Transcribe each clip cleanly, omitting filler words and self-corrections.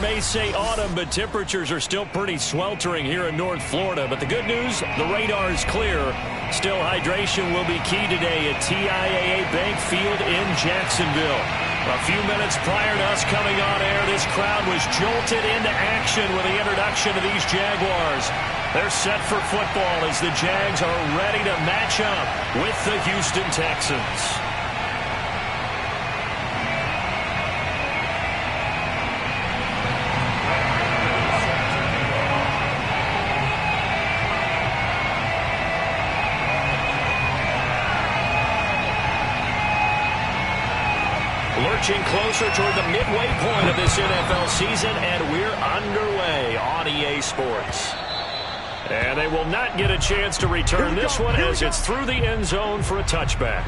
may say autumn, but temperatures are still pretty sweltering here in North Florida. But the good news, the radar is clear. Still, hydration will be key today at TIAA Bank Field in Jacksonville. A few minutes prior to us coming on air, this crowd was jolted into action with the introduction of these Jaguars. They're set for football as the Jags are ready to match up with the Houston Texans. Lurching closer toward the midway point of this NFL season, and we're underway on EA Sports. And they will not get a chance to return this one as it's through the end zone for a touchback.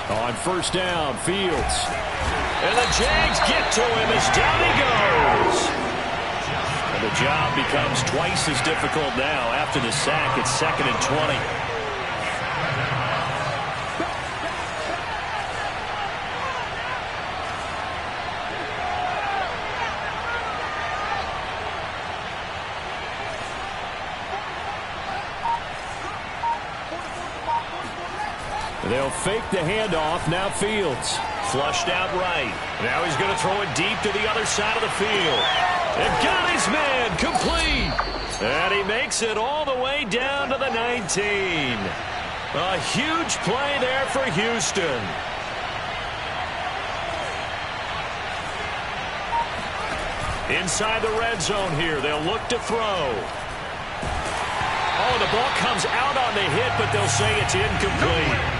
On first down, Fields. And the Jags get to him as down he goes. And the job becomes twice as difficult now after the sack. It's 2nd and 20. They'll fake the handoff. Now Fields. Flushed out right. Now he's going to throw it deep to the other side of the field. And got his man complete. And he makes it all the way down to the 19. A huge play there for Houston. Inside the red zone here. They'll look to throw. Oh, the ball comes out on the hit, but they'll say it's incomplete.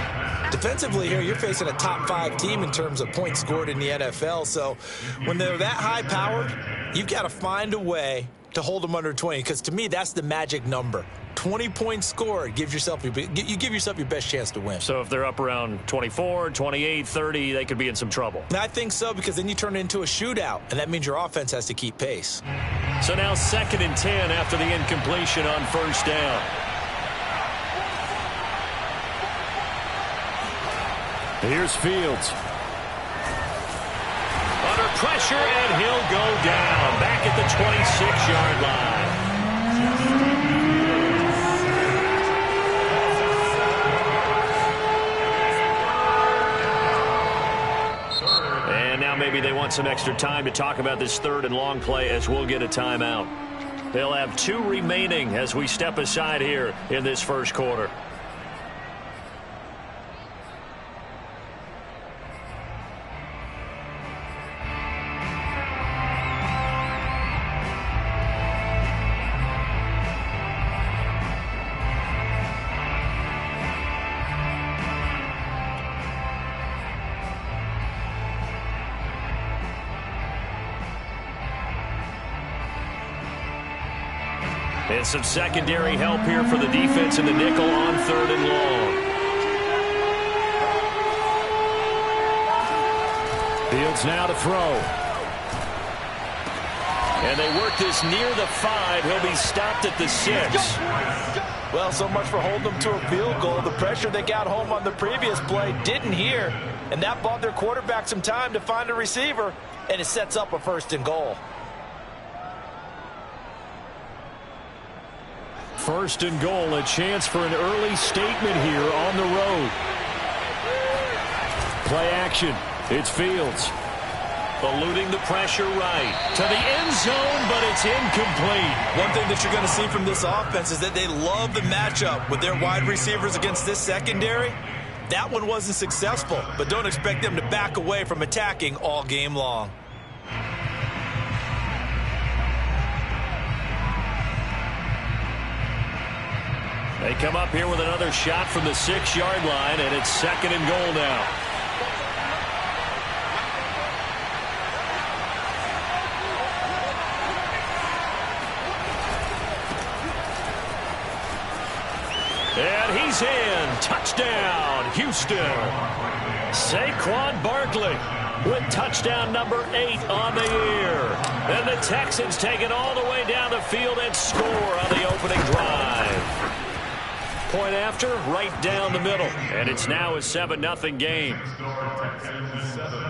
Defensively here, you're facing a top-5 team in terms of points scored in the NFL. So when they're that high-powered, you've got to find a way to hold them under 20. Because to me, that's the magic number. 20 points scored, you give yourself your best chance to win. So if they're up around 24, 28, 30, they could be in some trouble. And I think so, because then you turn it into a shootout, and that means your offense has to keep pace. So now 2nd and 10 after the incompletion on first down. Here's Fields. Under pressure, and he'll go down. Back at the 26-yard line. And now maybe they want some extra time to talk about this 3rd and long play as we'll get a timeout. They'll have 2 remaining as we step aside here in this first quarter. And some secondary help here for the defense in the nickel on 3rd and long. Fields now to throw. And they work this near the 5. He'll be stopped at the 6. Well, so much for holding them to a field goal. The pressure they got home on the previous play didn't hear, and that bought their quarterback some time to find a receiver, and it sets up a 1st and goal. 1st and goal, a chance for an early statement here on the road. Play action. It's Fields. Eluding the pressure right. To the end zone, but it's incomplete. One thing that you're going to see from this offense is that they love the matchup with their wide receivers against this secondary. That one wasn't successful, but don't expect them to back away from attacking all game long. They come up here with another shot from the 6-yard line, and it's 2nd and goal now. And he's in. Touchdown, Houston. Saquon Barkley with touchdown number 8 on the year. And the Texans take it all the way down the field and score on the opening drive. Point after, right down the middle. And it's now a 7-0 game. Texans 7,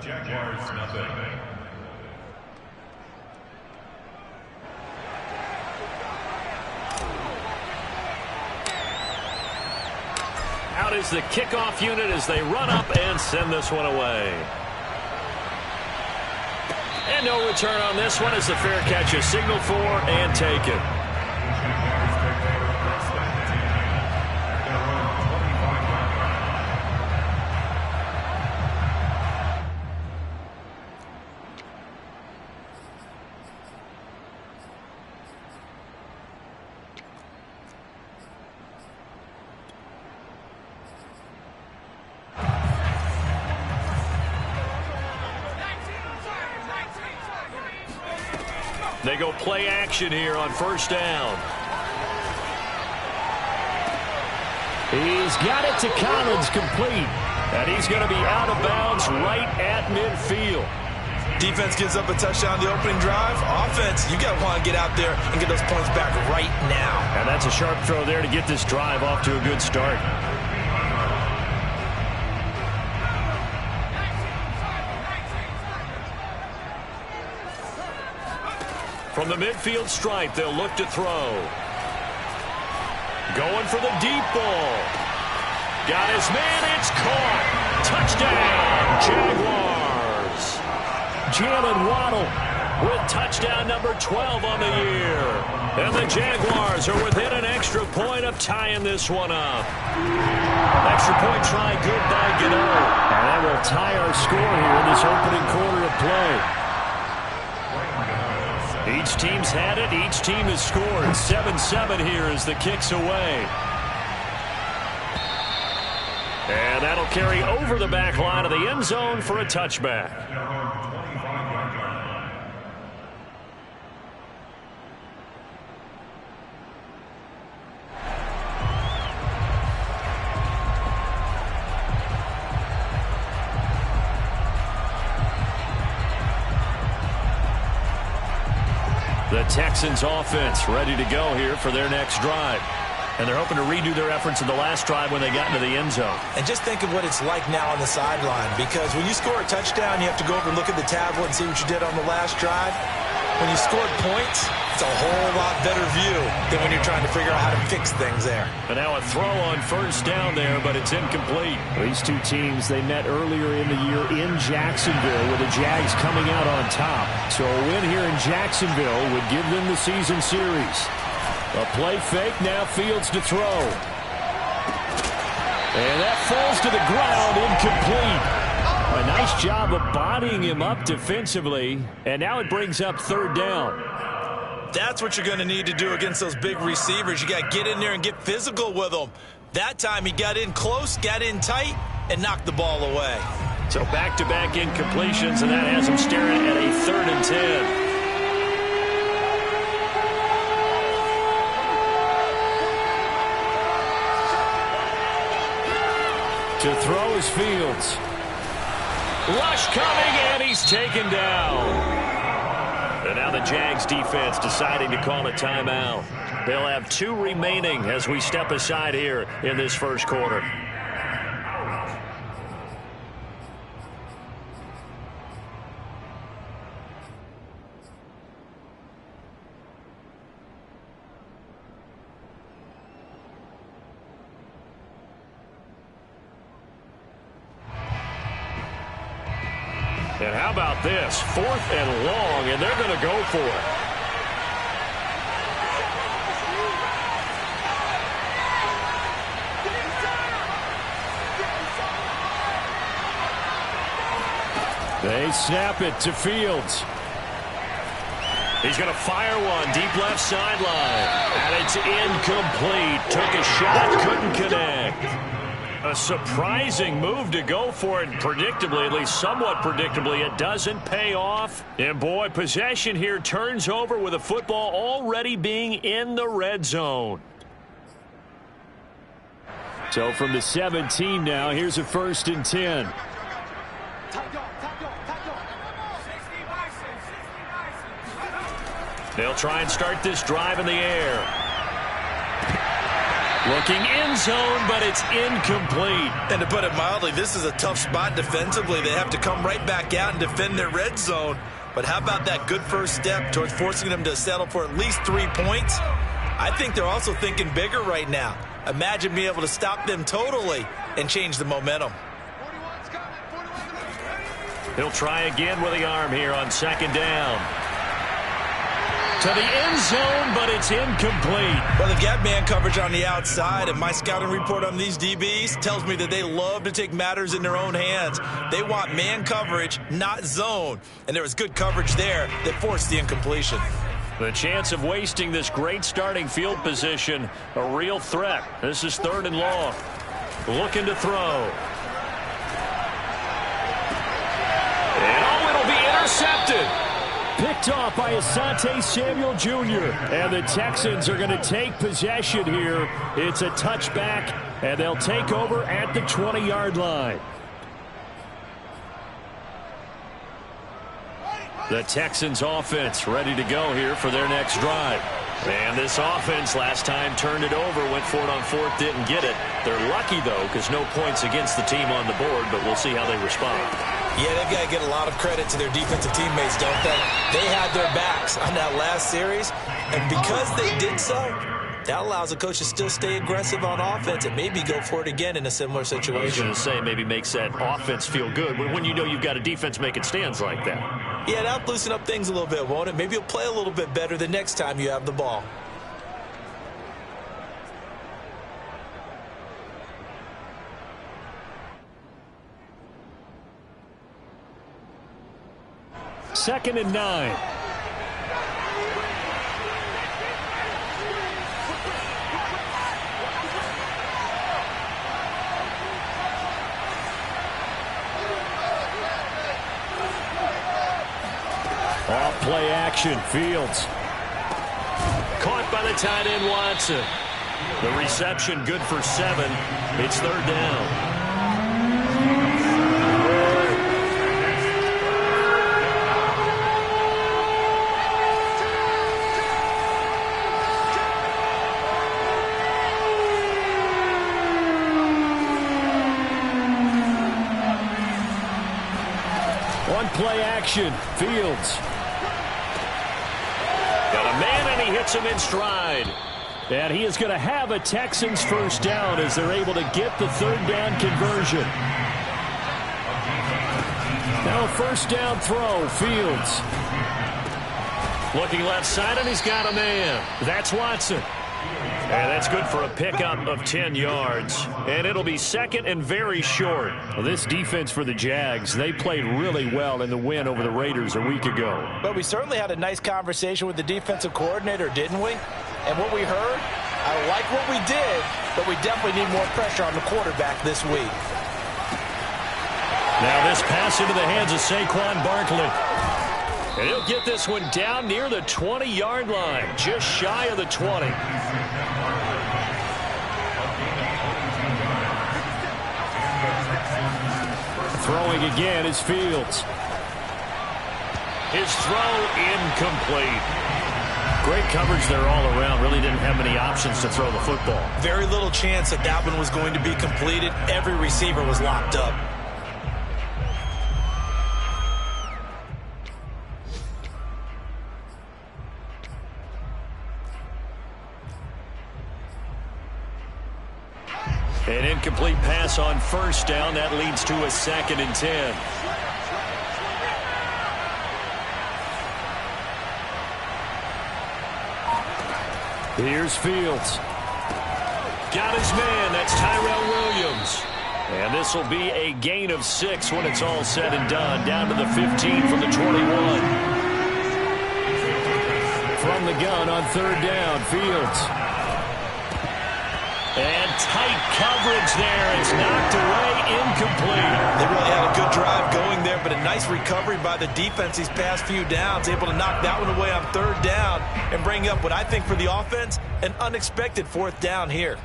Jaguars nothing. Out is the kickoff unit as they run up and send this one away. And no return on this one as the fair catch is signaled for and taken. They go play action here on first down. He's got it to Collins, complete. And he's going to be out of bounds right at midfield. Defense gives up a touchdown the opening drive. Offense, you got to want to get out there and get those points back right now. And that's a sharp throw there to get this drive off to a good start. From the midfield stripe, they'll look to throw. Going for the deep ball. Got his man, it's caught. Touchdown, Jaguars. Jalen Waddle with touchdown number 12 on the year. And the Jaguars are within an extra point of tying this one up. Extra point try good by Gano. And that will tie our score here in this opening quarter of play. Each team's had it. Each team has scored. 7-7 here as the kick's away. And that'll carry over the back line of the end zone for a touchback. The Texans offense ready to go here for their next drive. And they're hoping to redo their efforts in the last drive when they got into the end zone. And just think of what it's like now on the sideline, because when you score a touchdown, you have to go over and look at the tablet and see what you did on the last drive. When you scored points, it's a whole lot better view than when you're trying to figure out how to fix things there. And now a throw on first down there, but it's incomplete. These two teams, they met earlier in the year in Jacksonville with the Jags coming out on top. So a win here in Jacksonville would give them the season series. A play fake, now Fields to throw. And that falls to the ground, incomplete. A nice job of bodying him up defensively, and now it brings up third down. That's what you're going to need to do against those big receivers. You got to get in there and get physical with them. That time he got in close, got in tight, and knocked the ball away. So back-to-back incompletions, and that has him staring at a 3rd and 10. To throw is Fields. Rush coming, and he's taken down. And now the Jags defense deciding to call a timeout. They'll have 2 remaining as we step aside here in this first quarter. And how about this? 4th and long, and they're going to go for it. They snap it to Fields. He's going to fire one deep left sideline. And it's incomplete. Took a shot, couldn't connect. A surprising move to go for it, predictably, at least somewhat predictably. It doesn't pay off. And boy, possession here turns over with a football already being in the red zone. So from the 17 now, here's a 1st and 10. They'll try and start this drive in the air. Looking end zone, but it's incomplete. And to put it mildly, this is a tough spot defensively. They have to come right back out and defend their red zone. But how about that good first step towards forcing them to settle for at least 3 points? I think they're also thinking bigger right now. Imagine being able to stop them totally and change the momentum. He'll try again with the arm here on 2nd down. To the end zone, but it's incomplete. Well, they've got man coverage on the outside, and my scouting report on these DBs tells me that they love to take matters in their own hands. They want man coverage, not zone. And there was good coverage there that forced the incompletion. The chance of wasting this great starting field position, a real threat. This is 3rd and long. Looking to throw. And it'll be intercepted. Picked off by Asante Samuel Jr. And the Texans are going to take possession here. It's a touchback, and they'll take over at the 20-yard line. The Texans offense ready to go here for their next drive. And this offense last time turned it over, went for it on 4th, didn't get it. They're lucky, though, because no points against the team on the board, but we'll see how they respond. Yeah, they've got to get a lot of credit to their defensive teammates, don't they? They had their backs on that last series, and because they did so, that allows the coach to still stay aggressive on offense and maybe go for it again in a similar situation. I was going to say maybe makes that offense feel good when you know you've got a defense making stands like that. Yeah, that'll loosen up things a little bit, won't it? Maybe you'll play a little bit better the next time you have the ball. Second and 9. Off play action, Fields. Caught by the tight end, Watson. The reception good for 7. It's 3rd down. Play action, Fields. Got a man, and he hits him in stride. And he is going to have a Texans 1st down as they're able to get the 3rd down conversion. Now a 1st down throw, Fields. Looking left side, and he's got a man. That's Watson. And that's good for a pickup of 10 yards. And it'll be 2nd and very short. Well, this defense for the Jags, they played really well in the win over the Raiders a week ago. But we certainly had a nice conversation with the defensive coordinator, didn't we? And what we heard, I like what we did, but we definitely need more pressure on the quarterback this week. Now this pass into the hands of Saquon Barkley. And he'll get this one down near the 20-yard line, just shy of the 20. Throwing again is Fields. His throw incomplete. Great coverage there all around. Really didn't have many options to throw the football. Very little chance that that one was going to be completed. Every receiver was locked up. An incomplete pass on 1st down. That leads to a 2nd and 10. Here's Fields. Got his man. That's Tyrell Williams. And this will be a gain of 6 when it's all said and done. Down to the 15 from the 21. From the gun on 3rd down, Fields. And tight coverage there. It's knocked away, incomplete. They really had a good drive going there, but a nice recovery by the defense these past few downs, able to knock that one away on 3rd down and bring up what I think for the offense, an unexpected 4th down here.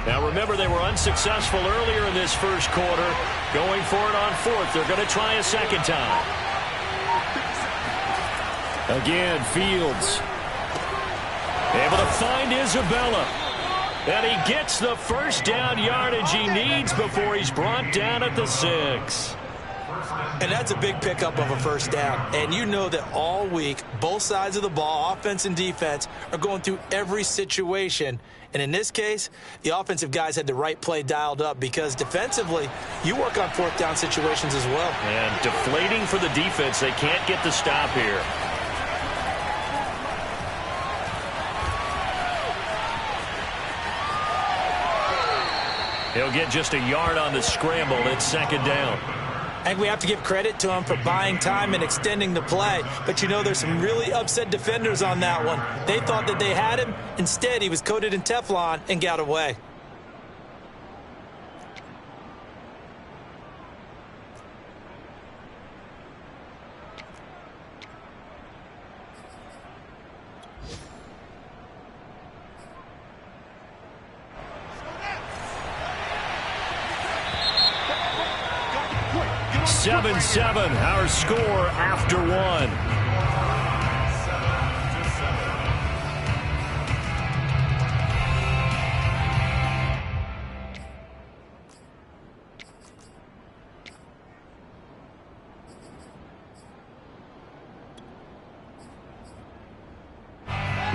Now remember, they were unsuccessful earlier in this first quarter. Going for it on fourth. They're going to try a second time. Again, Fields. Able to find Isabella. And he gets the first down yardage he needs before he's brought down at the 6. And that's a big pickup of a first down. And you know that all week, both sides of the ball, offense and defense, are going through every situation. And in this case, the offensive guys had the right play dialed up because defensively, you work on fourth down situations as well. And deflating for the defense. They can't get the stop here. He'll get just a yard on the scramble. It's second down. I think we have to give credit to him for buying time and extending the play. But, you know, there's some really upset defenders on that one. They thought that they had him. Instead, he was coated in Teflon and got away. Seven, our score after one.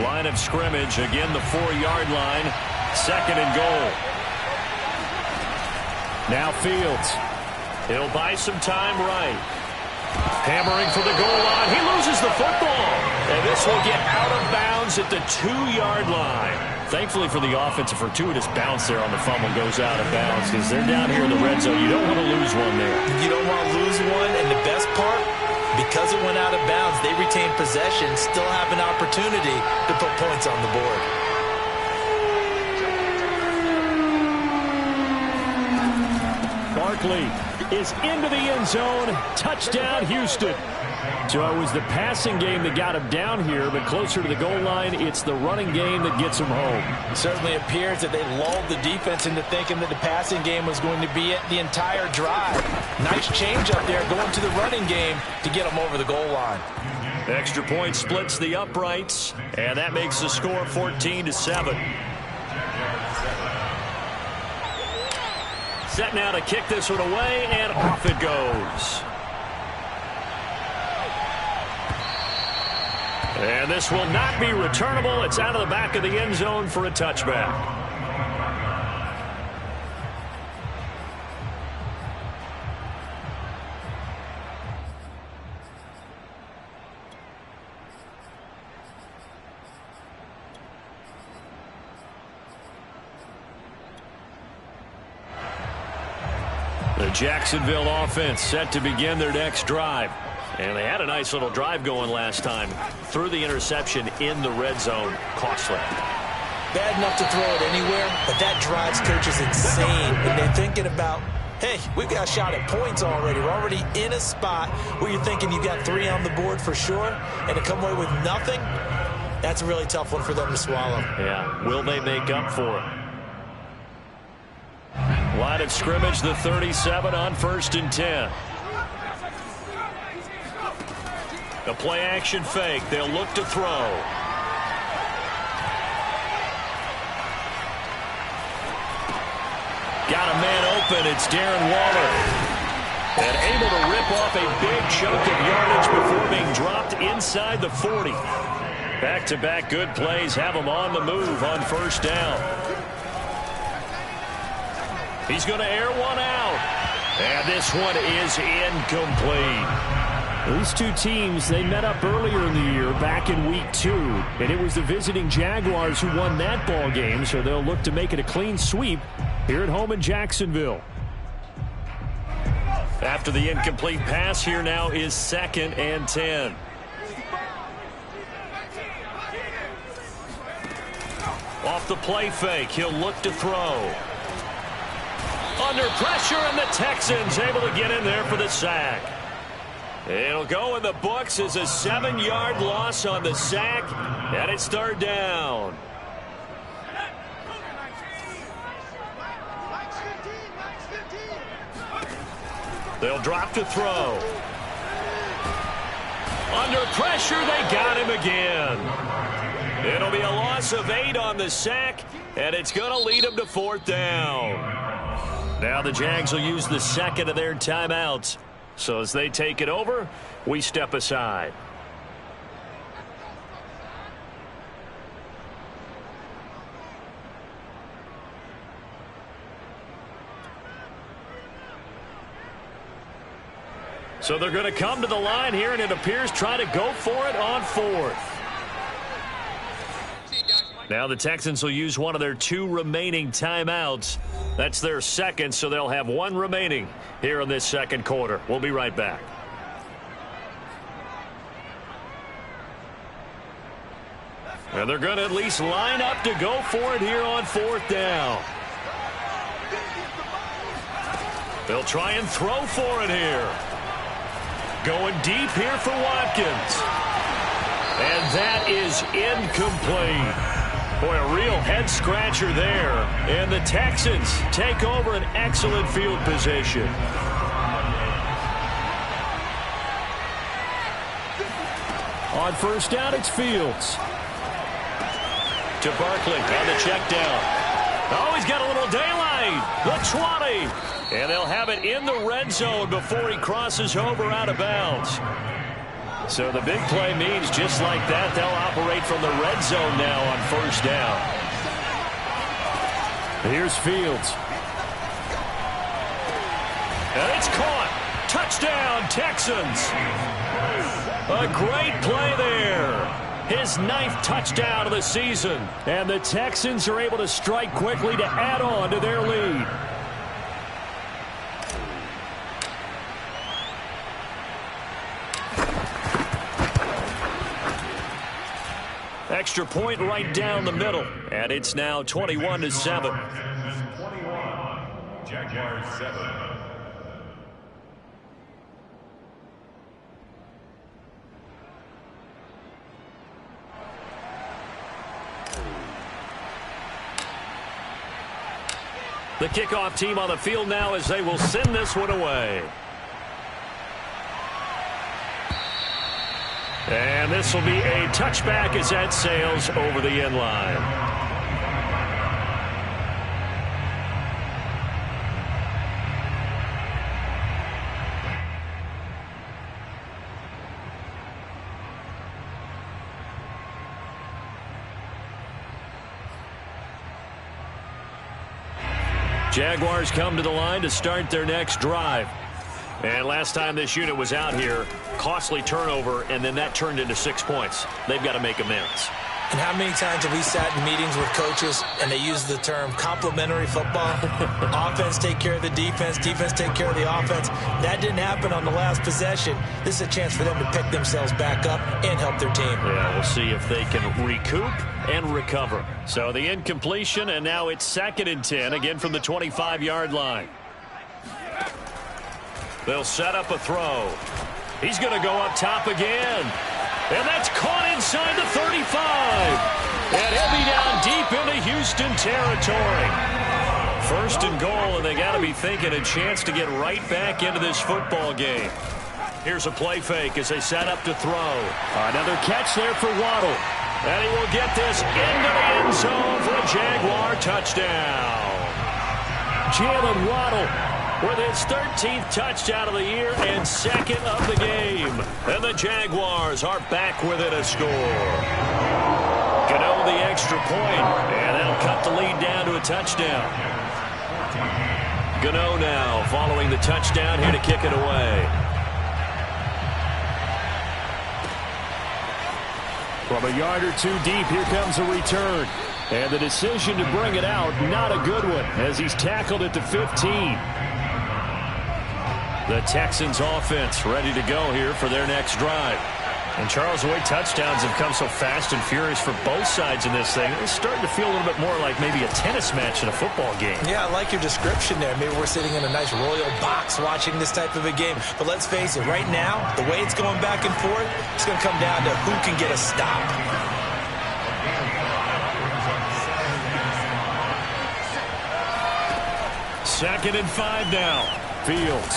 Line of scrimmage, again the 4-yard line. Second and goal. Now Fields. He'll buy some time right. Hammering for the goal line. He loses the football. And this will get out of bounds at the 2-yard line. Thankfully for the offense, a fortuitous bounce there on the fumble goes out of bounds because they're down here in the red zone. You don't want to lose one there. You don't want to lose one. And the best part, because it went out of bounds, they retain possession, still have an opportunity to put points on the board. Barkley is into the end zone. Touchdown, Houston. So it was the passing game that got him down here, but closer to the goal line, it's the running game that gets him home. It certainly appears that they lulled the defense into thinking that the passing game was going to be it the entire drive. Nice change up there going to the running game to get them over the goal line. Extra point splits the uprights, and that makes the score 14-7. Set now to kick this one away, and off it goes. And this will not be returnable. It's out of the back of the end zone for a touchback. The Jacksonville offense set to begin their next drive. And they had a nice little drive going last time. Threw the interception in the red zone. Costly. Bad enough to throw it anywhere, but that drives coaches insane when they're thinking about, hey, we've got a shot at points already. We're already in a spot where you're thinking you got 3 on the board for sure, and to come away with nothing, that's a really tough one for them to swallow. Yeah, will they make up for it? Line of scrimmage, the 37 on 1st and 10. A play-action fake. They'll look to throw. Got a man open. It's Darren Waller. And able to rip off a big chunk of yardage before being dropped inside the 40. Back-to-back good plays have him on the move on 1st down. He's going to air one out. And this one is incomplete. These two teams, they met up earlier in the year, back in week 2. And it was the visiting Jaguars who won that ball game, so they'll look to make it a clean sweep here at home in Jacksonville. After the incomplete pass, here now is 2nd and 10. Off the play fake, he'll look to throw. Under pressure, and the Texans able to get in there for the sack. It'll go in the books as a 7-yard loss on the sack, and it's 3rd down. They'll drop to throw. Under pressure, they got him again. It'll be a loss of 8 on the sack, and it's going to lead them to 4th down. Now the Jags will use the second of their timeouts. So as they take it over, we step aside. So they're going to come to the line here, and it appears try to go for it on 4th. Now the Texans will use one of their 2 remaining timeouts. That's their second, so they'll have 1 remaining here in this second quarter. We'll be right back. And they're going to at least line up to go for it here on 4th down. They'll try and throw for it here. Going deep here for Watkins. And that is incomplete. Boy, a real head-scratcher there. And the Texans take over an excellent field position. On 1st down, it's Fields. To Barkley on the check down. Oh, he's got a little daylight. The 20. And they'll have it in the red zone before he crosses over out of bounds. So the big play means just like that, they'll operate from the red zone now on 1st down. Here's Fields. And it's caught. Touchdown, Texans. A great play there. His 9th touchdown of the season. And the Texans are able to strike quickly to add on to their lead. Extra point right down the middle. And it's now 21-7. Texans 21, Jaguars 7. The kickoff team on the field now as they will send this one away. And this will be a touchback as that sails over the end line. Jaguars come to the line to start their next drive. And last time this unit was out here, costly turnover, and then that turned into 6 points. They've got to make amends. And how many times have we sat in meetings with coaches and they use the term complementary football? Offense take care of the defense, defense take care of the offense. That didn't happen on the last possession. This is a chance for them to pick themselves back up and help their team. Yeah, we'll see if they can recoup and recover. So the incompletion, and now it's 2nd and 10, again from the 25-yard line. They'll set up a throw. He's going to go up top again. And that's caught inside the 35. And he'll be down deep into Houston territory. 1st and goal, and they got to be thinking a chance to get right back into this football game. Here's a play fake as they set up to throw. Another catch there for Waddle. And he will get this into the end zone for a Jaguar touchdown. Jalen Waddle with his 13th touchdown of the year and 2nd of the game. And the Jaguars are back within a score. Gano the extra point, and that'll cut the lead down to a touchdown. Gano now following the touchdown here to kick it away. From a yard or 2 deep, here comes a return. And the decision to bring it out, not a good one, as he's tackled at the 15. The Texans offense ready to go here for their next drive. And Charles, the way touchdowns have come so fast and furious for both sides in this thing, it's starting to feel a little bit more like maybe a tennis match in a football game. Yeah, I like your description there. Maybe we're sitting in a nice royal box watching this type of a game. But let's face it, right now, the way it's going back and forth, it's going to come down to who can get a stop. Second and 5 now. Fields.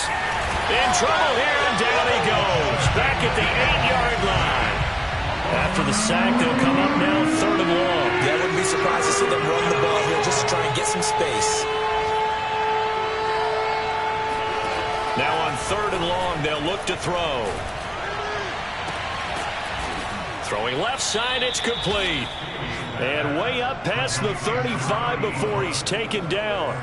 In trouble here, and down he goes. Back at the 8-yard line. After the sack, they'll come up now 3rd and long. Yeah, I wouldn't be surprised to see them run the ball here just to try and get some space. Now on 3rd and long, they'll look to throw. Throwing left side, it's complete. And way up past the 35 before he's taken down.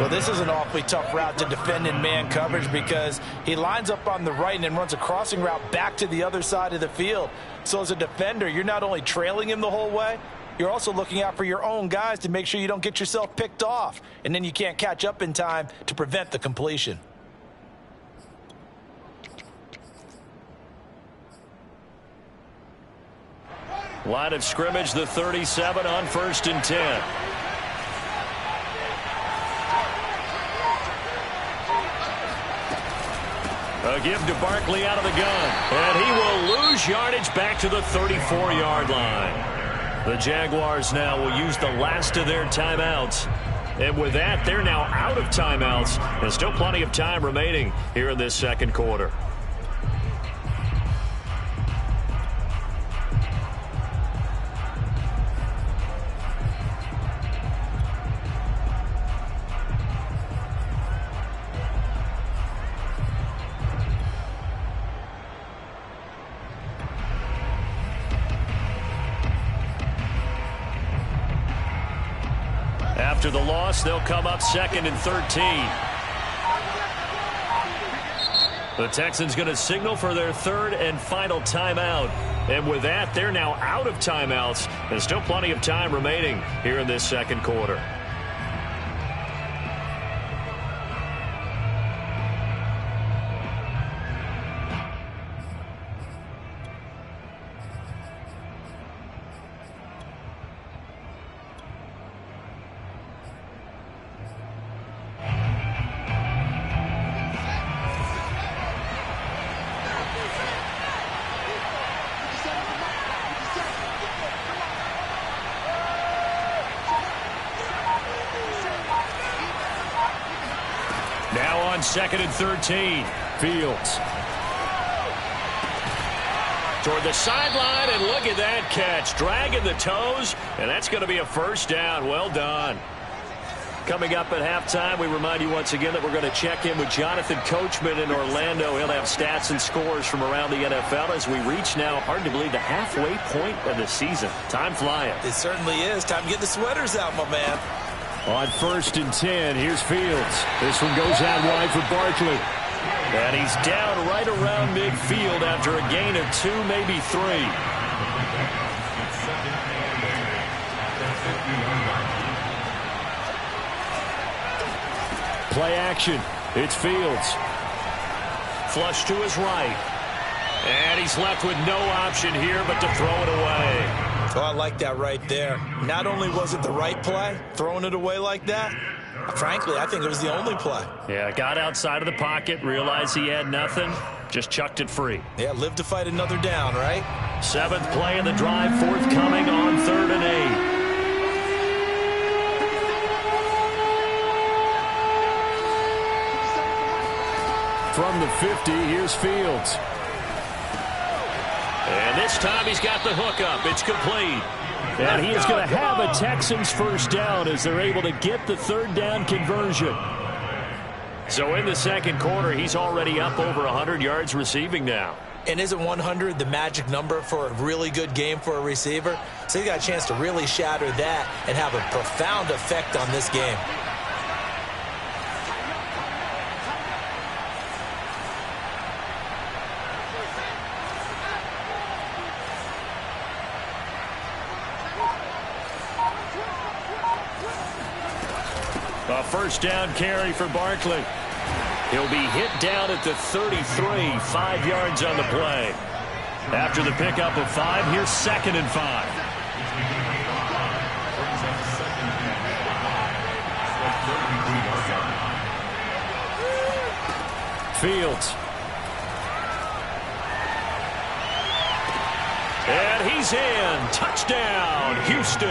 Well, this is an awfully tough route to defend in man coverage because he lines up on the right and then runs a crossing route back to the other side of the field. So as a defender, you're not only trailing him the whole way, you're also looking out for your own guys to make sure you don't get yourself picked off. And then you can't catch up in time to prevent the completion. Line of scrimmage, the 37 on 1st and 10. A give to Barkley out of the gun. And he will lose yardage back to the 34-yard line. The Jaguars now will use the last of their timeouts. And with that, they're now out of timeouts. And still plenty of time remaining here in this second quarter. After the loss, they'll come up 2nd and 13. The Texans going to signal for their 3rd and final timeout. And with that, they're now out of timeouts. There's still plenty of time remaining here in this second quarter. Now on 2nd and 13, Fields. Toward the sideline, and look at that catch. Dragging the toes, and that's going to be a first down. Well done. Coming up at halftime, we remind you once again that we're going to check in with Jonathan Coachman in Orlando. He'll have stats and scores from around the NFL as we reach now, hard to believe, the halfway point of the season. Time flying. It certainly is. Time to get the sweaters out, my man. On 1st and 10, here's Fields. This one goes out wide for Barkley. And he's down right around midfield after a gain of 2, maybe 3. Play action. It's Fields. Flush to his right. And he's left with no option here but to throw it away. Oh, I like that right there. Not only was it the right play, throwing it away like that, frankly, I think it was the only play. Yeah, got outside of the pocket, realized he had nothing, just chucked it free. Yeah, live to fight another down, right? 7th play of the drive, forthcoming on 3rd and 8. From the 50, here's Fields. And this time he's got the hookup. It's complete. And he is going to have a Texans first down as they're able to get the 3rd down conversion. So in the second quarter, he's already up over 100 yards receiving now. And isn't 100 the magic number for a really good game for a receiver? So he got a chance to really shatter that and have a profound effect on this game. A first down carry for Barkley. He'll be hit down at the 33, 5 yards on the play. After the pickup of 5, here's 2nd and 5. Fields. And he's in. Touchdown, Houston.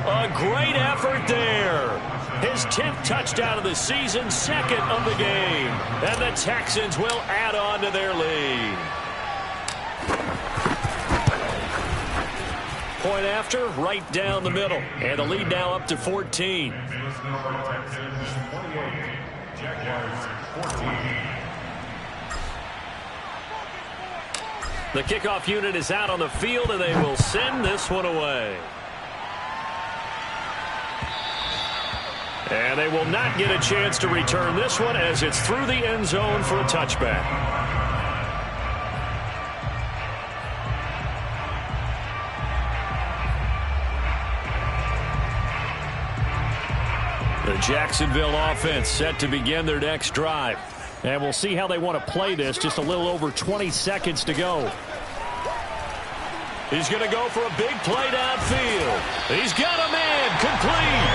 A great effort there. His 10th touchdown of the season, second of the game. And the Texans will add on to their lead. Point after, right down the middle. And the lead now up to 14. Texans 28, Jaguars 14. The kickoff unit is out on the field, and they will send this one away. And they will not get a chance to return this one as it's through the end zone for a touchback. The Jacksonville offense set to begin their next drive. And we'll see how they want to play this. Just a little over 20 seconds to go. He's going to go for a big play downfield. He's got a man complete.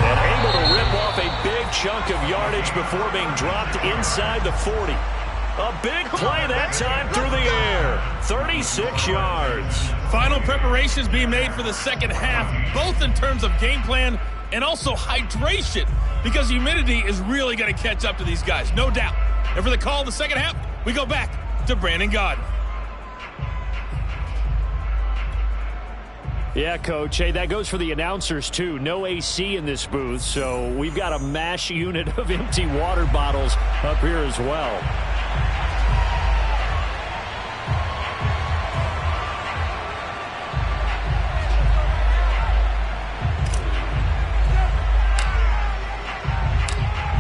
And able to rip off a big chunk of yardage before being dropped inside the 40. A big play that time through the air. 36 yards. Final preparations being made for the second half, both in terms of game plan and also hydration, because humidity is really going to catch up to these guys, no doubt. And for the call of the second half, we go back to Brandon Gaudin. Yeah, Coach. Hey, that goes for the announcers, too. No AC in this booth, so we've got a mash unit of empty water bottles up here as well.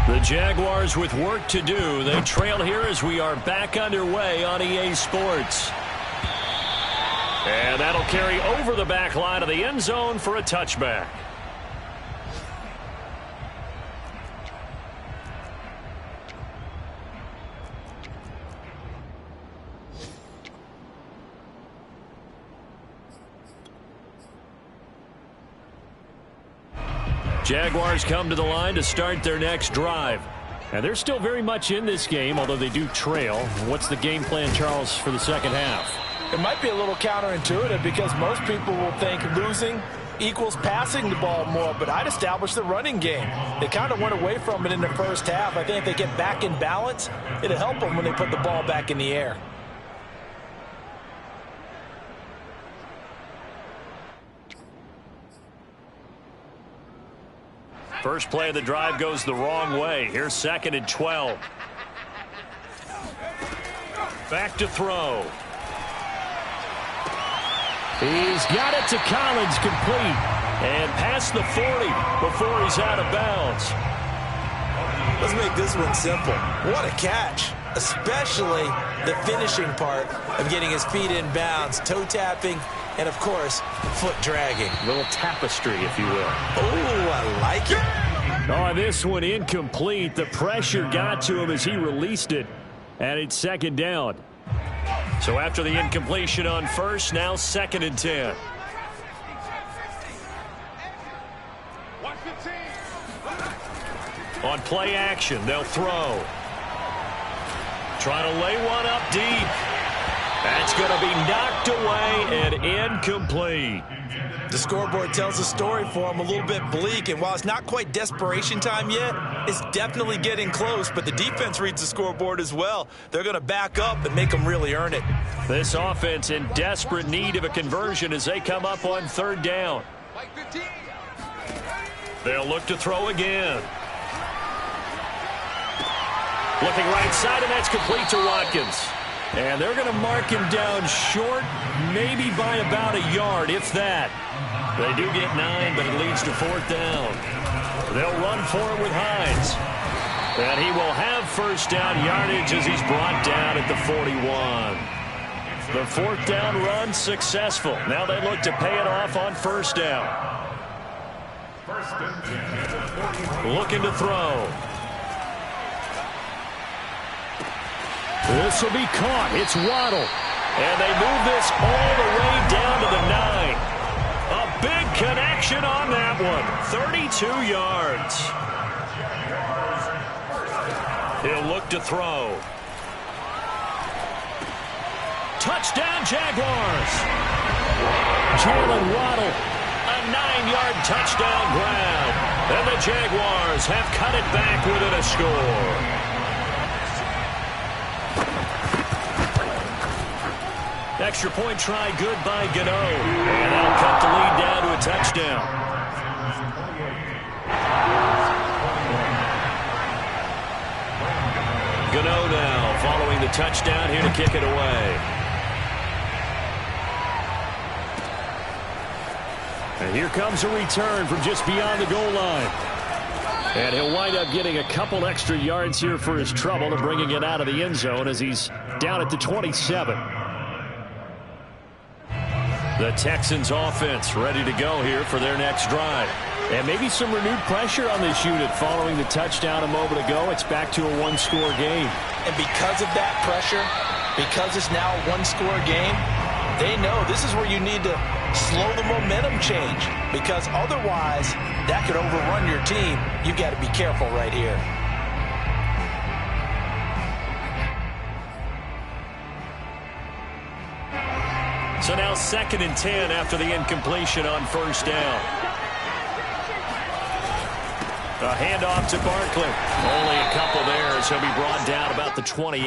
The Jaguars with work to do. They trail here as we are back underway on EA Sports. And that'll carry over the back line of the end zone for a touchback. Jaguars come to the line to start their next drive. And they're still very much in this game, although they do trail. What's the game plan, Charles, for the second half? It might be a little counterintuitive because most people will think losing equals passing the ball more, but I'd establish the running game. They kind of went away from it in the first half. I think if they get back in balance, it'll help them when they put the ball back in the air. First play of the drive goes the wrong way. Here's 2nd and 12. Back to throw. He's got it to Collins, complete. And past the 40 before he's out of bounds. Let's make this one simple. What a catch, especially the finishing part of getting his feet in bounds, toe tapping, and, of course, foot dragging. A little tapestry, if you will. Oh, I like it. Oh, this one incomplete. The pressure got to him as he released it. And it's 2nd down. So after the incompletion on first, now 2nd and 10. On play action, they'll throw. Trying to lay one up deep. That's going to be knocked away and incomplete. The scoreboard tells a story for him, a little bit bleak, and while it's not quite desperation time yet, it's definitely getting close, but the defense reads the scoreboard as well. They're going to back up and make them really earn it. This offense in desperate need of a conversion as they come up on 3rd down. They'll look to throw again. Looking right side, and that's complete to Watkins. And they're going to mark him down short, maybe by about a yard, if that. They do get 9, but it leads to 4th down. They'll run for it with Hines. And he will have first down yardage as he's brought down at the 41. The 4th down run successful. Now they look to pay it off on first down. Looking to throw. This will be caught. It's Waddle. And they move this all the way down to the 9. A big connection on that one. 32 yards. He'll look to throw. Touchdown, Jaguars. Jalen Waddle. A 9-yard touchdown grab. And the Jaguars have cut it back within a score. Extra point try good by Gano. And that'll cut the lead down to a touchdown. Gano now following the touchdown here to kick it away. And here comes a return from just beyond the goal line. And he'll wind up getting a couple extra yards here for his trouble and bringing it out of the end zone as he's down at the 27. The Texans offense ready to go here for their next drive. And maybe some renewed pressure on this unit following the touchdown a moment ago. It's back to a one-score game. And because of that pressure, because it's now a one-score game, they know this is where you need to slow the momentum change, because otherwise that could overrun your team. You've got to be careful right here. So now 2nd and 10 after the incompletion on first down. A handoff to Barkley. Only a couple there, so he'll be brought down about the 28.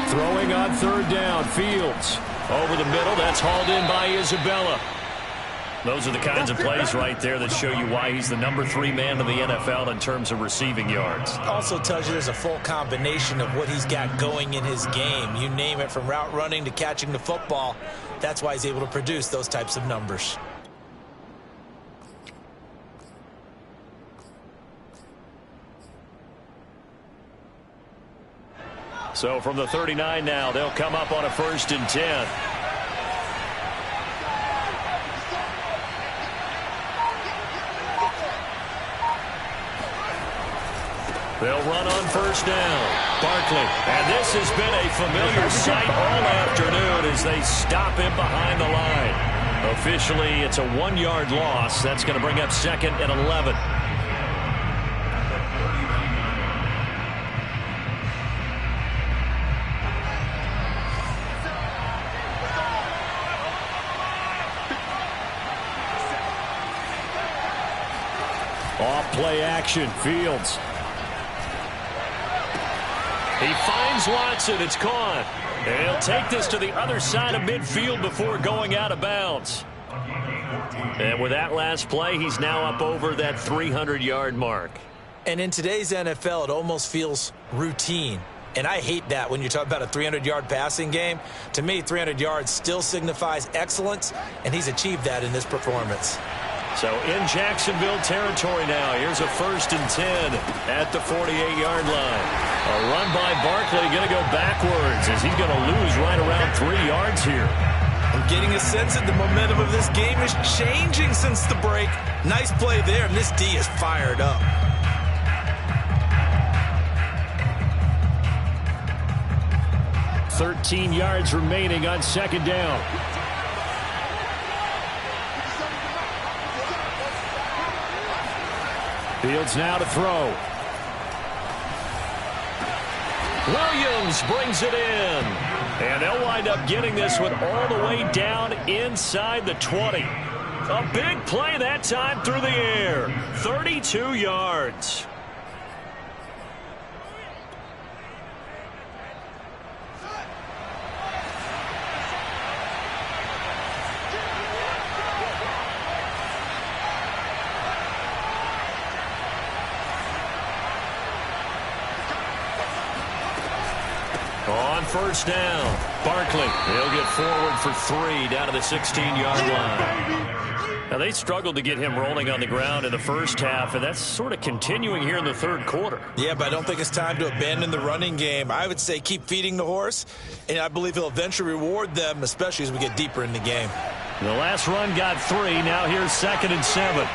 Throwing on 3rd down, Fields. Over the middle, that's hauled in by Isabella. Those are the kinds of plays right there that show you why he's the number 3 man in the NFL in terms of receiving yards. Also tells you there's a full combination of what he's got going in his game. You name it, from route running to catching the football. That's why he's able to produce those types of numbers. So from the 39 now, they'll come up on a 1st and 10. They'll run on 1st down. Barkley. And this has been a familiar sight all afternoon as they stop him behind the line. Officially, it's a 1-yard loss. That's going to bring up 2nd and 11. Off play action, Fields. He finds Watson. It's caught. And he'll take this to the other side of midfield before going out of bounds. And with that last play, he's now up over that 300-yard mark. And in today's NFL, it almost feels routine. And I hate that when you talk about a 300-yard passing game. To me, 300 yards still signifies excellence, and he's achieved that in this performance. So in Jacksonville territory now. Here's a 1st and 10 at the 48-yard line. A run by Barkley, going to go backwards as he's going to lose right around 3 yards here. I'm getting a sense that the momentum of this game is changing since the break. Nice play there, and this D is fired up. $13 yards remaining on 2nd down. Fields now to throw. Williams brings it in. And they'll wind up getting this one all the way down inside the 20. A big play that time through the air. 32 yards. On 1st down, Barkley. He'll get forward for 3 down to the 16-yard line. Now, they struggled to get him rolling on the ground in the first half, and that's sort of continuing here in the 3rd quarter. Yeah, but I don't think it's time to abandon the running game. I would say keep feeding the horse, and I believe he'll eventually reward them, especially as we get deeper in the game. The last run got 3. Now here's 2nd and 7.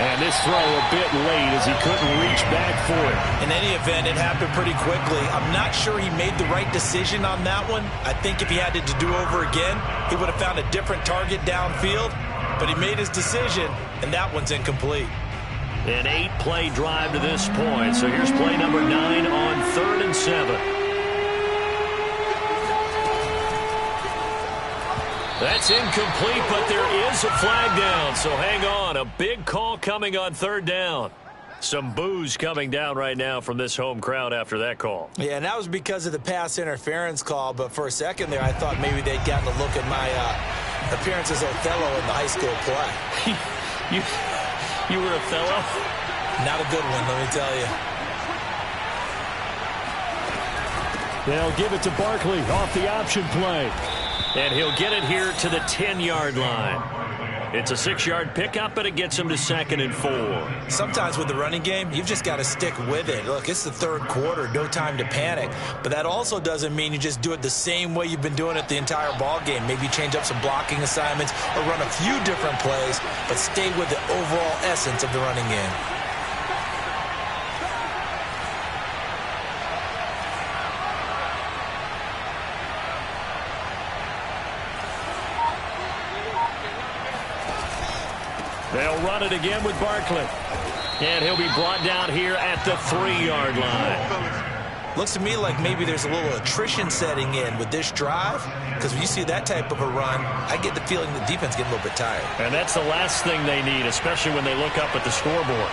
And And this throw a bit late as he couldn't reach back for it. In any event, it happened pretty quickly. I'm not sure he made the right decision on that one. I think if he had it to do over again, he would have found a different target downfield. But he made his decision, and that one's incomplete. An 8-play drive to this point. So here's play number 9 on 3rd and 7. That's incomplete, but there is a flag down. So hang on. A big call coming on 3rd down. Some boos coming down right now from this home crowd after that call. Yeah, and that was because of the pass interference call. But for a second there, I thought maybe they'd gotten a look at my appearance as Othello in the high school play. You were Othello? Not a good one, let me tell you. They'll give it to Barkley off the option play. And he'll get it here to the 10-yard line. It's a 6-yard pickup, but it gets him to 2nd and 4. Sometimes with the running game, you've just got to stick with it. Look, it's the 3rd quarter, no time to panic. But that also doesn't mean you just do it the same way you've been doing it the entire ball game. Maybe change up some blocking assignments or run a few different plays, but stay with the overall essence of the running game. They'll run it again with Barkley. And he'll be brought down here at the 3-yard line. Looks to me like maybe there's a little attrition setting in with this drive, because when you see that type of a run, I get the feeling the defense getting a little bit tired. And that's the last thing they need, especially when they look up at the scoreboard.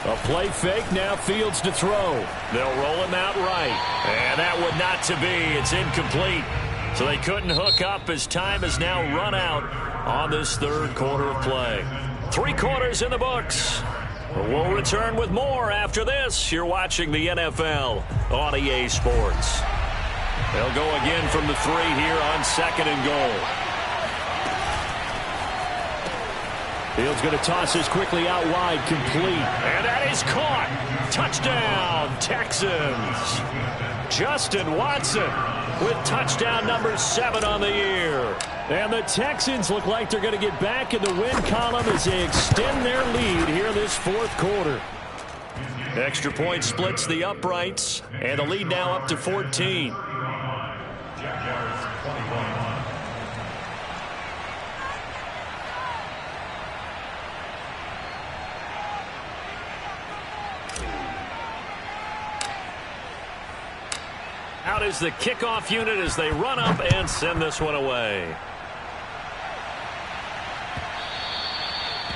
A play fake, now Fields to throw. They'll roll him out right. And that would not to be. It's incomplete. So they couldn't hook up as time has now run out on this 3rd quarter of play. 3 quarters in the books. We'll return with more after this. You're watching the NFL on EA Sports. They'll go again from the 3 here on 2nd and goal. Fields going to toss this quickly out wide, complete. And that is caught. Touchdown, Texans. Justin Watson with touchdown number 7 on the year. And the Texans look like they're going to get back in the win column as they extend their lead here this 4th quarter. Extra point splits the uprights, and the lead now up to 14. Out is the kickoff unit as they run up and send this one away.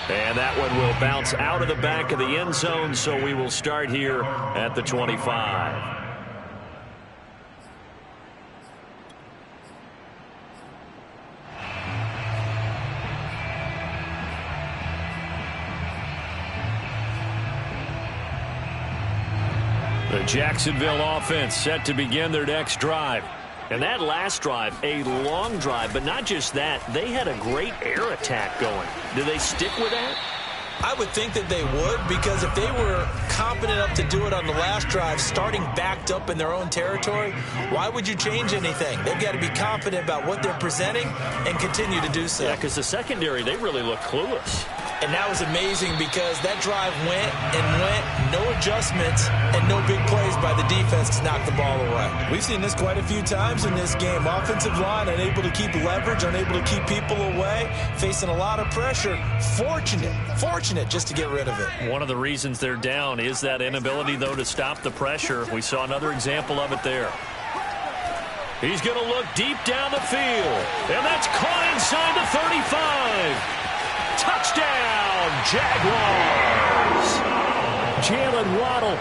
And that one will bounce out of the back of the end zone, so we will start here at the 25. The Jacksonville offense set to begin their next drive. And that last drive, a long drive, but not just that, they had a great air attack going. Do they stick with that? I would think that they would, because if they were competent enough to do it on the last drive, starting backed up in their own territory, why would you change anything? They've got to be confident about what they're presenting and continue to do so. Yeah, because the secondary, they really look clueless. And that was amazing because that drive went and went, no adjustments, and no big plays by the defense to knock the ball away. We've seen this quite a few times in this game. Offensive line unable to keep leverage, unable to keep people away, facing a lot of pressure. Fortunate just to get rid of it. One of the reasons they're down is that inability, though, to stop the pressure. We saw another example of it there. He's going to look deep down the field, and that's caught inside the 35. Touchdown, Jaguars. Jalen Waddle,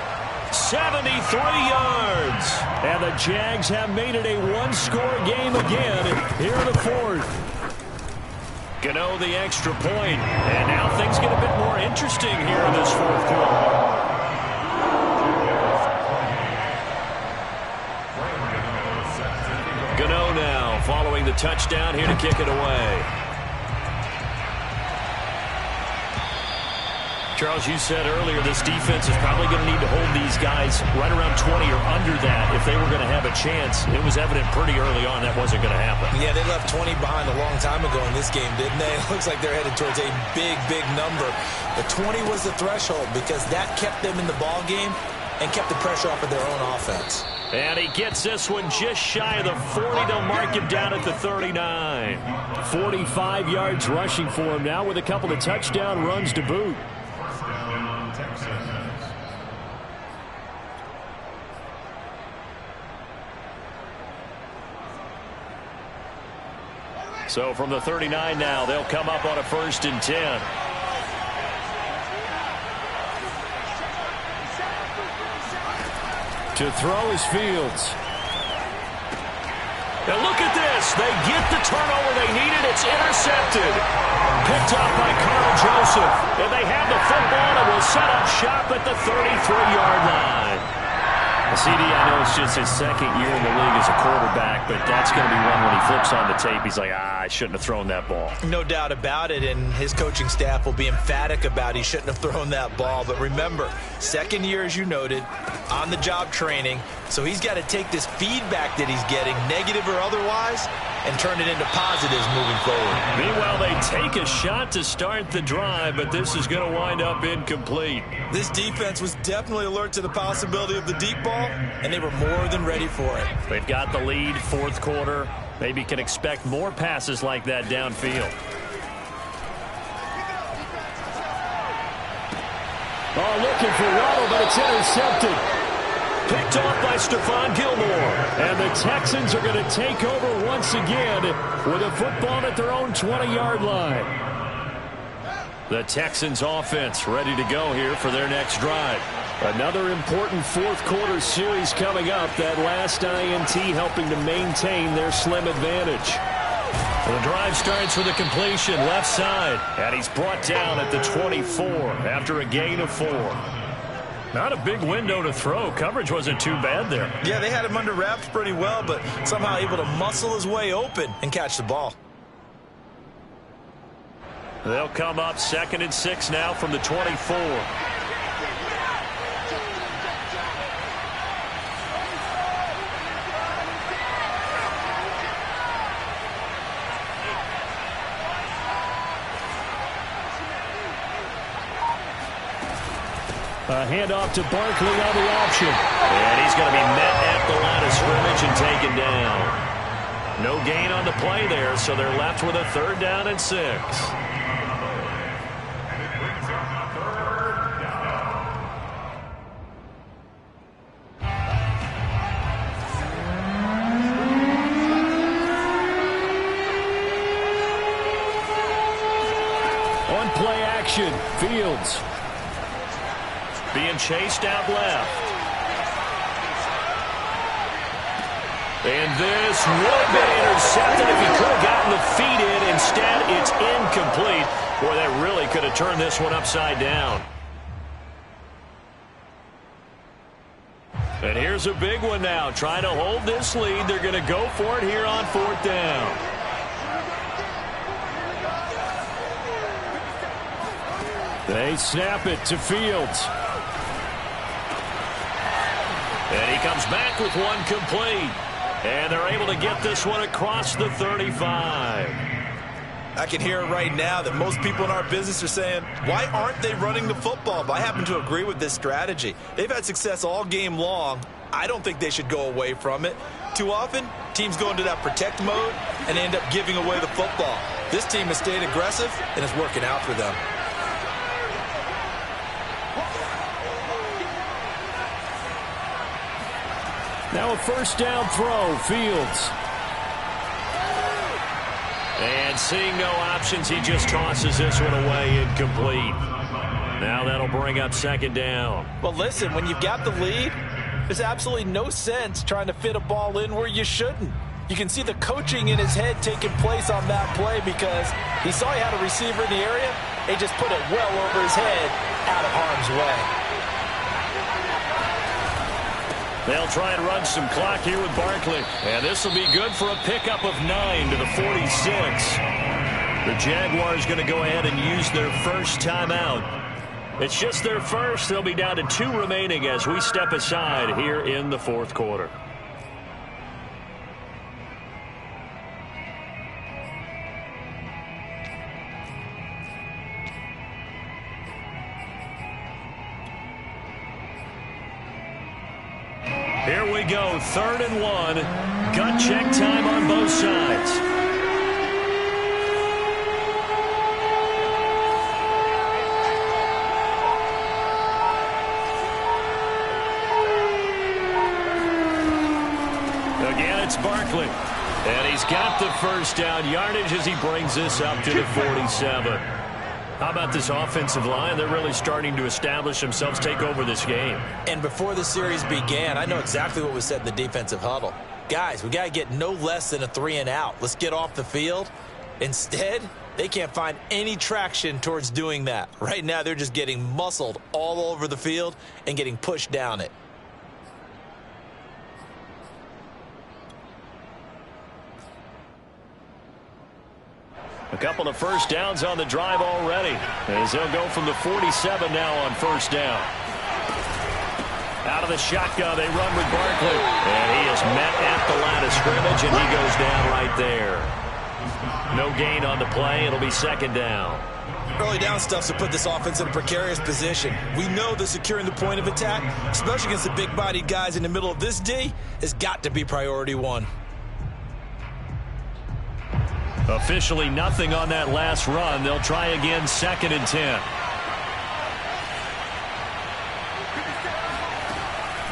73 yards. And the Jags have made it a one-score game again here in the 4th. Gano the extra point. And now things get a bit more interesting here in this 4th quarter. Gano now following the touchdown here to kick it away. Charles, you said earlier this defense is probably going to need to hold these guys right around 20 or under that if they were going to have a chance. It was evident pretty early on that wasn't going to happen. Yeah, they left 20 behind a long time ago in this game, didn't they? It looks like they're headed towards a big, big number. But 20 was the threshold because that kept them in the ball game and kept the pressure off of their own offense. And he gets this one just shy of the 40. They'll mark him down at the 39. 45 yards rushing for him now with a couple of touchdown runs to boot. So from the 39 now, they'll come up on a 1st and 10. To throw is Fields. Now look at this. They get the turnover they needed. It's intercepted. Picked up by Carl Joseph. And they have the football and will set up shop at the 33-yard line. CD, I know it's just his 2nd year in the league as a quarterback, but that's going to be one when he flips on the tape. He's like, I shouldn't have thrown that ball. No doubt about it, and his coaching staff will be emphatic about he shouldn't have thrown that ball. But remember, 2nd year, as you noted, on-the-job training, so he's got to take this feedback that he's getting, negative or otherwise, and turn it into positives moving forward. Meanwhile, they take a shot to start the drive, but this is going to wind up incomplete. This defense was definitely alert to the possibility of the deep ball, and they were more than ready for it. They've got the lead, 4th quarter. Maybe can expect more passes like that downfield. Oh, looking for Waddle, but it's intercepted. Picked off by Stephon Gilmore. And the Texans are going to take over once again with a football at their own 20-yard line. The Texans offense ready to go here for their next drive. Another important 4th quarter series coming up. That last INT helping to maintain their slim advantage. The drive starts with a completion left side. And he's brought down at the 24 after a gain of 4. Not a big window to throw. Coverage wasn't too bad there. Yeah, they had him under wraps pretty well, but somehow able to muscle his way open and catch the ball. They'll come up 2nd and 6 now from the 24. A handoff to Barkley on the option. And he's going to be met at the line of scrimmage and taken down. No gain on the play there, so they're left with a 3rd down and 6. On play action, Fields. Being chased out left. And this would have been intercepted if he could have gotten the feet in. Instead, it's incomplete. Boy, that really could have turned this one upside down. And here's a big one now. Trying to hold this lead. They're going to go for it here on 4th down. They snap it to Fields. And he comes back with one complete. And they're able to get this one across the 35. I can hear it right now that most people in our business are saying, why aren't they running the football? But I happen to agree with this strategy. They've had success all game long. I don't think they should go away from it. Too often, teams go into that protect mode and end up giving away the football. This team has stayed aggressive, and it's working out for them. Now a 1st down throw, Fields. And seeing no options, he just tosses this one away, incomplete. Now that'll bring up 2nd down. Well, listen, when you've got the lead, there's absolutely no sense trying to fit a ball in where you shouldn't. You can see the coaching in his head taking place on that play because he saw he had a receiver in the area. They just put it well over his head, out of harm's way. They'll try and run some clock here with Barkley. And this will be good for a pickup of 9 to the 46. The Jaguars going to go ahead and use their first timeout. It's just their first. They'll be down to 2 remaining as we step aside here in the fourth quarter. Here we go, 3rd and 1. Gut check time on both sides. Again, it's Barkley. And he's got the first down yardage as he brings this up to the 47. How about this offensive line? They're really starting to establish themselves, take over this game. And before the series began, I know exactly what was said in the defensive huddle. Guys, we got to get no less than a 3 and out. Let's get off the field. Instead, they can't find any traction towards doing that. Right now, they're just getting muscled all over the field and getting pushed down it. A couple of first downs on the drive already, as they'll go from the 47 now on first down. Out of the shotgun, they run with Barkley. And he is met at the line of scrimmage, and he goes down right there. No gain on the play. It'll be 2nd down. Early down stuff to put this offense in a precarious position. We know that securing the point of attack, especially against the big-bodied guys in the middle of this D, has got to be priority 1. Officially nothing on that last run. They'll try again, 2nd and 10.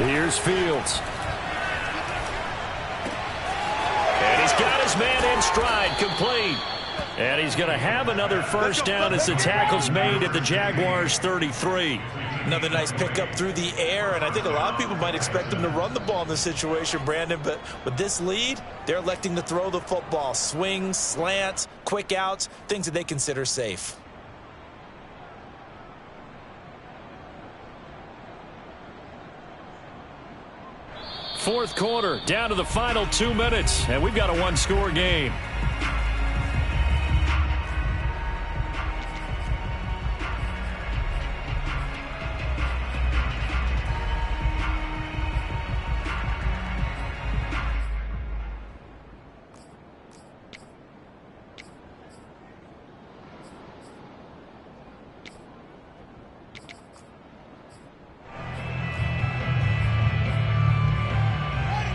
Here's Fields. And he's got his man in stride, complete. And he's going to have another first down as the tackle's made at the Jaguars' 33. Another nice pickup through the air, and I think a lot of people might expect them to run the ball in this situation, Brandon, but with this lead, they're electing to throw the football. Swings, slants, quick outs, things that they consider safe. Fourth quarter, down to the final 2 minutes, and we've got a 1-score game.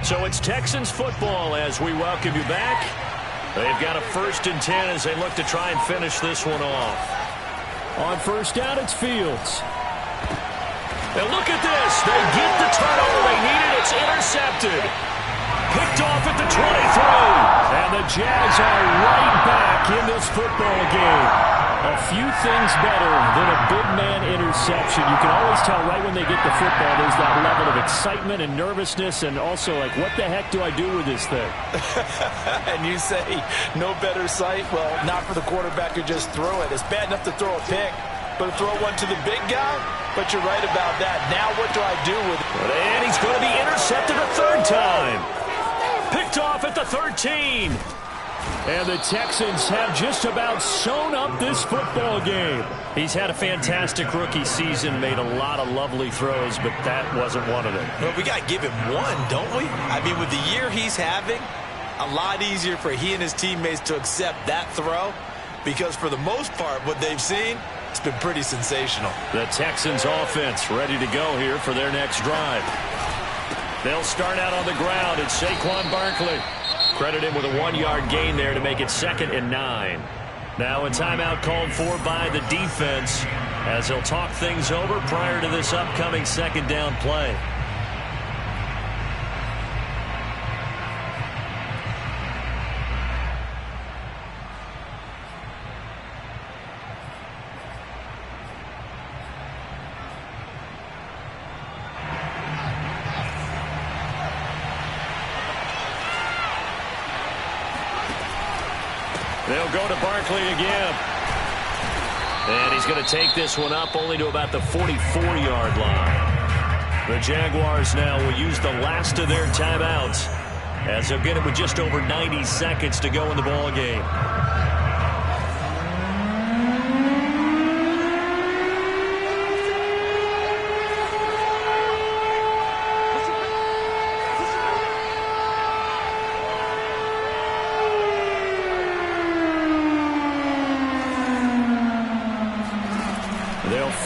So it's Texans football as we welcome you back. They've got a 1st and 10 as they look to try and finish this one off. On first down, it's Fields. And look at this. They get the turnover they needed. It's intercepted. Picked off at the 23. And the Jags are right back in this football game. A few things better than a big man interception. You can always tell right when they get the football, there's that level of excitement and nervousness, and also like, what the heck do I do with this thing? And you say no better sight? Well, not for the quarterback who just threw it. It's bad enough to throw a pick, but to throw one to the big guy? But you're right about that. Now what do I do with it? And he's going to be intercepted a 3rd time. Picked off at the 13. And the Texans have just about sewn up this football game. He's had a fantastic rookie season, made a lot of lovely throws, but that wasn't one of them. Well, we got to give him one, don't we? I mean, with the year he's having, a lot easier for he and his teammates to accept that throw, because for the most part, what they've seen, it's been pretty sensational. The Texans offense ready to go here for their next drive. They'll start out on the ground. It's Saquon Barkley. Credit him with a 1-yard gain there to make it 2nd and 9. Now a timeout called for by the defense as they'll talk things over prior to this upcoming 2nd down play. They'll go to Barkley again. And he's going to take this one up only to about the 44-yard line. The Jaguars now will use the last of their timeouts as they'll get it with just over 90 seconds to go in the ball game.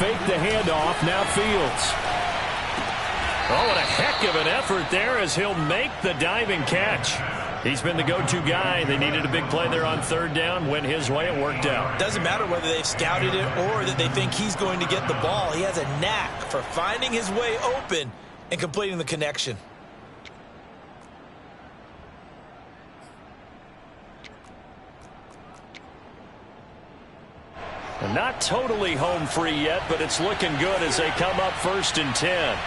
fake the handoff. Now Fields. Oh, what a heck of an effort there as he'll make the diving catch. He's been the go-to guy. They needed a big play there on third down. Went his way. It worked out. Doesn't matter whether they've scouted it or that they think he's going to get the ball. He has a knack for finding his way open and completing the connection. And not totally home free yet, but it's looking good as they come up 1st and 10.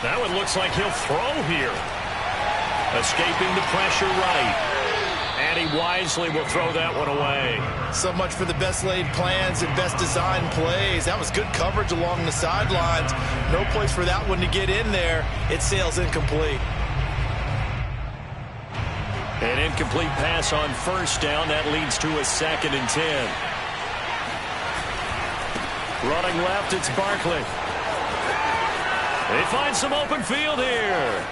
That one looks like he'll throw here. Escaping the pressure right. And he wisely will throw that one away. So much for the best laid plans and best designed plays. That was good coverage along the sidelines. No place for that one to get in there. It sails incomplete. An incomplete pass on 1st down. That leads to a 2nd and 10. Running left, it's Barkley. They find some open field here.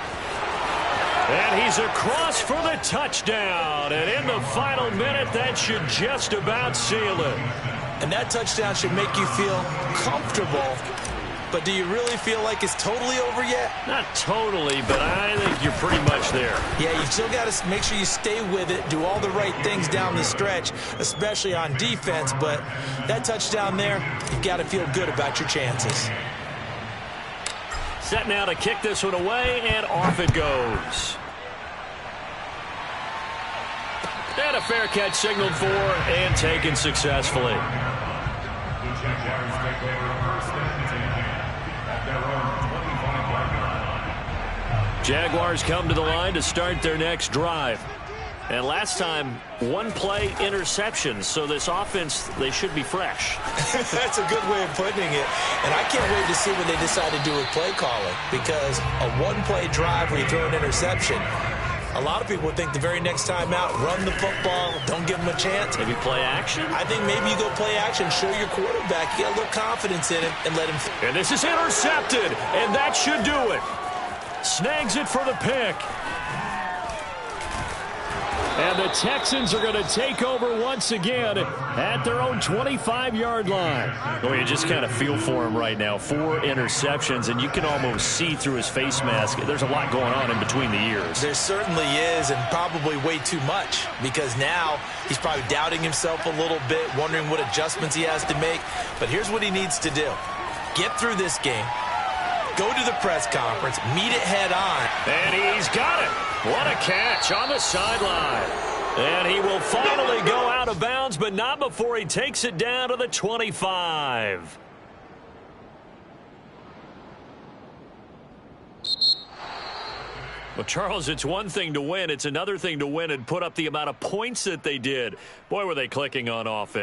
And he's across for the touchdown. And in the final minute, that should just about seal it. And that touchdown should make you feel comfortable. But do you really feel like it's totally over yet? Not totally, but I think you're pretty much there. Yeah, you've still got to make sure you stay with it, do all the right things down the stretch, especially on defense. But that touchdown there, you've got to feel good about your chances. Set now to kick this one away, and off it goes. And a fair catch signaled for and taken successfully. The Jaguars take over 1st and 10 at their own 25-yard line. Jaguars come to the line to start their next drive. And last time, one play interceptions, so this offense, they should be fresh. That's a good way of putting it. And I can't wait to see what they decide to do with play calling, because a one-play drive where you throw an interception, a lot of people think the very next time out, run the football, don't give them a chance. Maybe play action? I think maybe you go play action, show your quarterback, you get a little confidence in him, and let him. And this is intercepted, and that should do it. Snags it for the pick. And the Texans are going to take over once again at their own 25-yard line. Oh, you just kind of feel for him right now. 4 interceptions, and you can almost see through his face mask. There's a lot going on in between the ears. There certainly is, and probably way too much, because now he's probably doubting himself a little bit, wondering what adjustments he has to make. But here's what he needs to do. Get through this game. Go to the press conference, meet it head on. And he's got it. What a catch on the sideline. And he will finally go out of bounds, but not before he takes it down to the 25. Well, Charles, it's one thing to win. It's another thing to win and put up the amount of points that they did. Boy, were they clicking on offense.